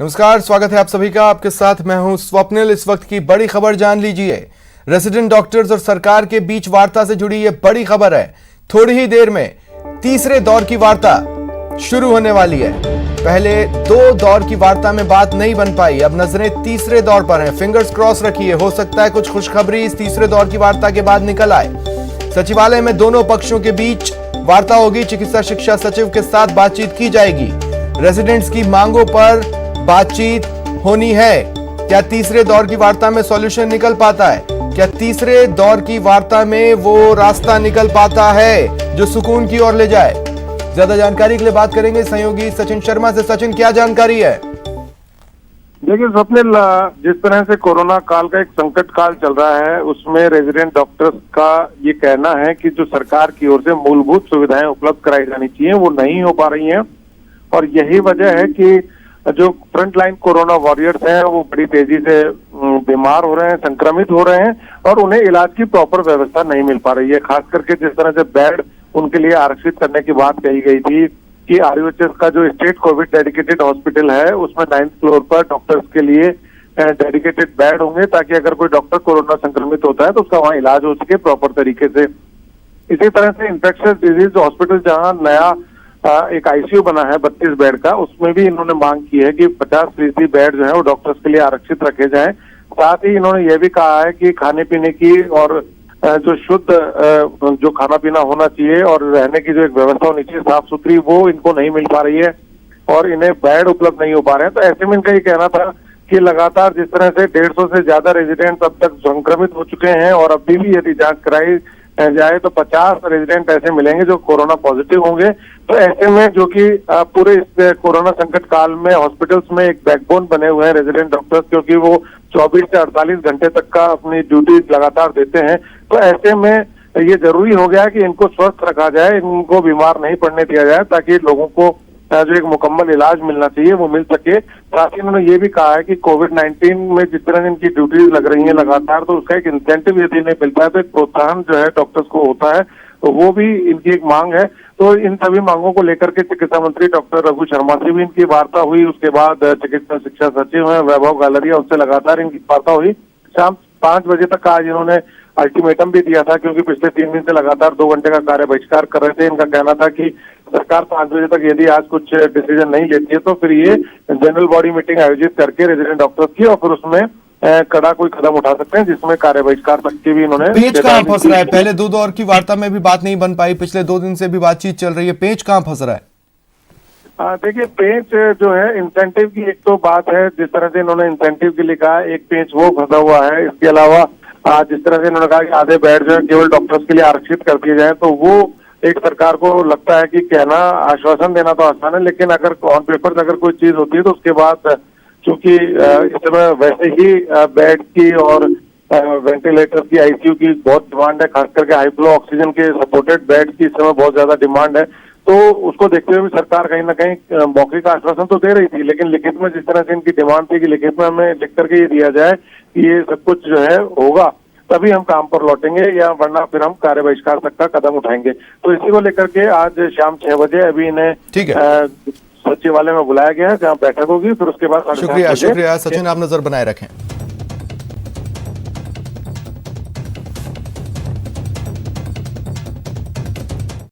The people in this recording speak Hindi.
नमस्कार, स्वागत है आप सभी का। आपके साथ मैं हूं स्वप्निल। इस वक्त की बड़ी खबर जान लीजिए। रेजिडेंट डॉक्टर्स और सरकार के बीच वार्ता से जुड़ी ये बड़ी खबर है। थोड़ी ही देर में तीसरे दौर की वार्ता शुरू होने वाली है। पहले दो दौर की वार्ता में बात नहीं बन पाई, अब नजरें तीसरे दौर पर हैं। फिंगर्स क्रॉस रखिए, हो सकता है कुछ खुशखबरी इस तीसरे दौर की वार्ता के बाद निकल आए। सचिवालय में दोनों पक्षों के बीच वार्ता होगी। चिकित्सा शिक्षा सचिव के साथ बातचीत की जाएगी। रेजिडेंट्स की मांगों पर बातचीत होनी है। क्या तीसरे दौर की वार्ता में सॉल्यूशन निकल पाता है? क्या तीसरे दौर की वार्ता में वो रास्ता निकल पाता है जो सुकून की ओर ले जाए? ज्यादा जानकारी के लिए बात करेंगे सहयोगी सचिन शर्मा से। सचिन, क्या जानकारी है? देखिए स्वप्निल, जिस तरह से कोरोना काल का एक संकट काल चल रहा है, उसमें रेजिडेंट डॉक्टर्स का ये कहना है कि जो सरकार की ओर से मूलभूत सुविधाएं उपलब्ध कराई जानी चाहिए वो नहीं हो पा रही हैं। और यही वजह है कि जो फ्रंट लाइन कोरोना वॉरियर्स हैं वो बड़ी तेजी से बीमार हो रहे हैं, संक्रमित हो रहे हैं और उन्हें इलाज की प्रॉपर व्यवस्था नहीं मिल पा रही है। खास करके जिस तरह से बेड उनके लिए आरक्षित करने की बात कही गई थी कि आरयूएचएस का जो स्टेट कोविड डेडिकेटेड हॉस्पिटल है उसमें 9th फ्लोर पर डॉक्टर्स के लिए डेडिकेटेड बेड होंगे, ताकि अगर कोई डॉक्टर कोरोना संक्रमित होता है तो उसका वहाँ इलाज हो सके प्रॉपर तरीके से। इसी तरह से इंफेक्शियस डिजीज हॉस्पिटल जहाँ नया एक आईसीयू बना है 32 बेड का, उसमें भी इन्होंने मांग की है कि 50% बेड जो है वो डॉक्टर्स के लिए आरक्षित रखे जाएं। साथ ही इन्होंने ये भी कहा है कि खाने पीने की और जो शुद्ध जो खाना पीना होना चाहिए और रहने की जो एक व्यवस्था होनी चाहिए साफ सुथरी, वो इनको नहीं मिल पा रही है और इन्हें बेड उपलब्ध नहीं हो पा रहे हैं। तो ऐसे में इनका ये कहना था कि लगातार जिस तरह से 150 से ज्यादा रेजिडेंट अब तक संक्रमित हो चुके हैं और अभी भी यदि जांच कराई जाए तो 50 रेजिडेंट ऐसे मिलेंगे जो कोरोना पॉजिटिव होंगे। तो ऐसे में जो कि पूरे इस कोरोना संकट काल में हॉस्पिटल्स में एक बैकबोन बने हुए हैं रेजिडेंट डॉक्टर्स, क्योंकि वो 24 से 48 घंटे तक का अपनी ड्यूटी लगातार देते हैं। तो ऐसे में ये जरूरी हो गया कि इनको स्वस्थ रखा जाए, इनको बीमार नहीं पड़ने दिया जाए, ताकि लोगों को जो एक मुकम्मल इलाज मिलना चाहिए वो मिल सके। साथ ही उन्होंने ये भी कहा है कि कोविड-19 में जिस तरह इनकी ड्यूटीज लग रही हैं लगातार, तो उसका एक इंसेंटिव यदि नहीं मिलता है तो एक प्रोत्साहन जो है डॉक्टर्स को होता है, तो वो भी इनकी एक मांग है। तो इन सभी मांगों को लेकर के चिकित्सा मंत्री डॉक्टर रघु शर्मा से भी इनकी वार्ता हुई। उसके बाद चिकित्सा शिक्षा सचिव है वैभव गालरिया, उनसे लगातार इनकी वार्ता हुई। शाम 5 बजे तक आज इन्होंने अल्टीमेटम भी दिया था, क्योंकि पिछले 3 दिन से लगातार 2 घंटे का कार्य बहिष्कार कर रहे थे। इनका कहना था कि सरकार 5 बजे तक यदि आज कुछ डिसीजन नहीं लेती है तो फिर ये जनरल बॉडी मीटिंग आयोजित करके रेजिडेंट डॉक्टर्स की और फिर उसमें कड़ा कोई कदम उठा सकते हैं, जिसमें कार्य बहिष्कार तक की भी इन्होंने। पेच कहाँ फंस रहा है? पहले दो दौर की वार्ता में भी बात नहीं बन पाई, पिछले 2 दिन से भी बातचीत चल रही है। पेच कहाँ फंस रहा है? देखिए, पेच जो है इंसेंटिव की एक तो बात है, जिस तरह से इन्होंने इंसेंटिव के लिए कहा, एक पेच वो फंसा हुआ है। इसके अलावा जिस तरह से इन्होंने कहा कि आधे बेड जो है केवल डॉक्टर्स के लिए आरक्षित कर दिए जाए, तो वो एक सरकार को लगता है कि कहना, आश्वासन देना तो आसान है, लेकिन अगर ऑन पेपर अगर कोई चीज होती है तो उसके बाद चूंकि इस समय वैसे ही बेड की और वेंटिलेटर की, आईसीयू की बहुत डिमांड है, खास करके हाई फ्लो ऑक्सीजन के सपोर्टेड बेड की इस समय बहुत ज्यादा डिमांड है। तो उसको देखते हुए भी सरकार कहीं ना कहीं मौखिक आश्वासन तो दे रही थी, लेकिन लिखित में जिस तरह से इनकी डिमांड थी कि लिखित में हमें लिख करके ये दिया जाए कि ये सब कुछ जो है होगा तभी हम काम पर लौटेंगे, या वरना फिर हम कार्य बहिष्कार तक का कदम उठाएंगे। तो इसी को लेकर के आज शाम 6 बजे अभी इन्हें सचिवालय में बुलाया गया है, जहाँ बैठक होगी। फिर उसके बाद शुक्रिया सचिन, आप नजर बनाए रखें।